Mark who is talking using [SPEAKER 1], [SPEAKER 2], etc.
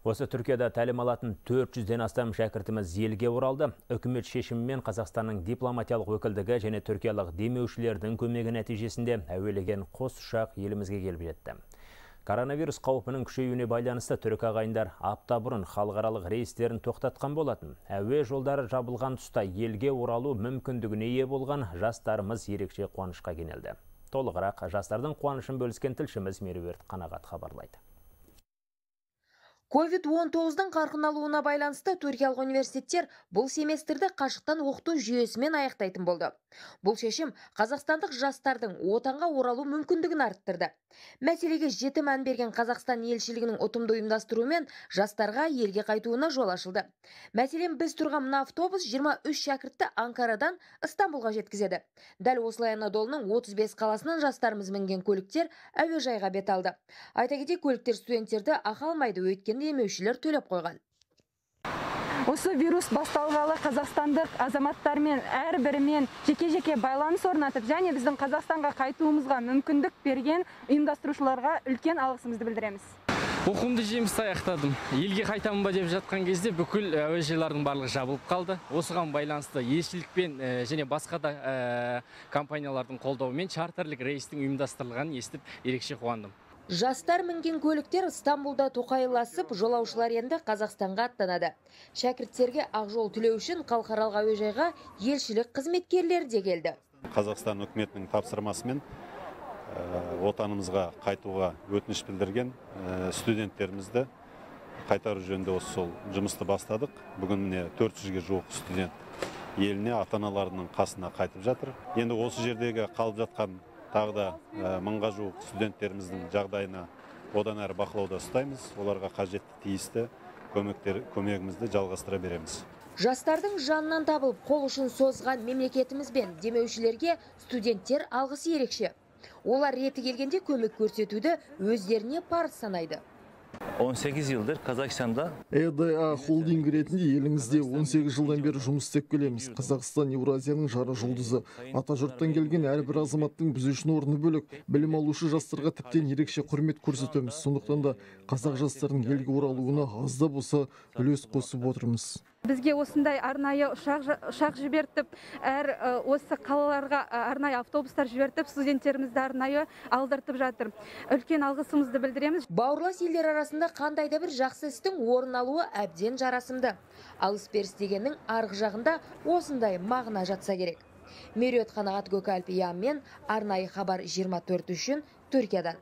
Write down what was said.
[SPEAKER 1] Осы Түркияда тәлім алатын 400-ден астам шәкіртіміз елге оралды. Үкімет шешімімен Қазақстанның дипломатиялық өкілдігі және түркиялық демеушілердің көмегі нәтижесінде әуелеген қос ұшақ елімізге келіп жетті. Коронавирус қаупінің күшеюіне байланысты түрік ағайындар апта бұрын халықаралық рейстерін тоқтатқан болатын. Әуе жолдары жабылған тұста елге оралу мүмкіндігіне ие болған жастарымыз ерекше қуанышқа кенелді. Толығырақ жастардың қуанышын бөліскен тілшіміз Меруерт Қанағат хабарлайды.
[SPEAKER 2] COVID-19-дің қарқын алуына байланысты түркиялық университеттер бұл семестрді қашықтан оқыту жүйесімен аяқтайтын болды. Бұл шешім қазақстандық жастардың отанға оралу мүмкіндігін арттырды. Мәселеге жіті мән берген Қазақстан елшілігінің ұтымды ұйымдастыруымен жастарға елге қайтуына жол ашылды. Мәселен, біз тұрған мына автобус 23 шәкіртті Анкарадан Ыстамбулға жеткізеді. Дәл осылай Анадолының 35 қаласынан жастарымыз мінген көліктер әуежайға бет алды. Айта кетейік, көліктер студенттерді ақы алмайды, өйткені демеушілер төлеп қойған.
[SPEAKER 3] Осы вирус басталғалы қазақстандық азаматтармен әрбірімен жеке-жеке байланыс орнатып, және біздің Қазақстанға қайтуымызға мүмкіндік берген ұйымдастырушыларға үлкен алғысымызды білдіреміз.
[SPEAKER 4] Оқуымды жемісті аяқтадым. Елге қайтамын ба деп жатқан кезде бүкіл әуежайлардың барлығы жабылып қалды. Осыған байланысты елшілікпен және басқа да компаниялардың қолдауымен чартерлік рейстің ұйымдастырылғанын естіп ерекше қуандым.
[SPEAKER 2] Жастар мінген көліктер Стамбулда тоқайласып, жолаушылар енді Қазақстанға аттанады. Шәкірттерге ақ жол тілеу үшін халықаралық әуежайға елшілік қызметкерлері де келді.
[SPEAKER 5] Қазақстан үкіметінің тапсырмасымен отанымызға қайтуға өтініш білдірген студенттерімізді қайтару жөнінде осы сол жұмысты бастадық. Бүгін 400-ге жуық студент еліне, ата-аналарының қасына қайтып жатыр. Енді осы жердегі қалып жатқан тағы да 1000-ға жуық студенттеріміздің жағдайына одан әрі бақылауда ұстаймыз. Оларға қажетті тиісті көмегімізді жалғастыра береміз.
[SPEAKER 2] Жастардың жанынан табылып қол ұшын созған мемлекетіміз бен демеушілерге студенттер алғысы ерекше. Олар реті келгенде көмек көрсетуді өздеріне парыз санайды.
[SPEAKER 6] 18 жылдыр Қазақстанда
[SPEAKER 7] ЭДА холдинг ретінде еліңізде 18 жылдан бері жұмыс істеп келеміз. Қазақстан Еуразияның жары жұлдызы. Атажұрттан келген әрбір азаматтың біз үшін орны бөлек. Білім алушы жастарға тіптен ерекше құрмет көрсетеміз. Сондықтан да қазақ жастарының елге оралуына аз да болса үлес қосып отырмыз.
[SPEAKER 3] Бізге осындай арнайы ұшақ жібертіп, осы қалаларға арнайы автобустар жібертіп, студенттерімізді арнайы алдыртып жатыр. Үлкен алғысымызды білдіреміз.
[SPEAKER 2] Бауырлас елдер арасында қандай да бір жақсы істің орын алуы әбден жарасымды. Алыс-беріс дегеннің арғы жағында осындай мағына жатса керек. Меруерт Қанағат, Көкалпиямен арнайы хабар 24 үшін Түркиядан.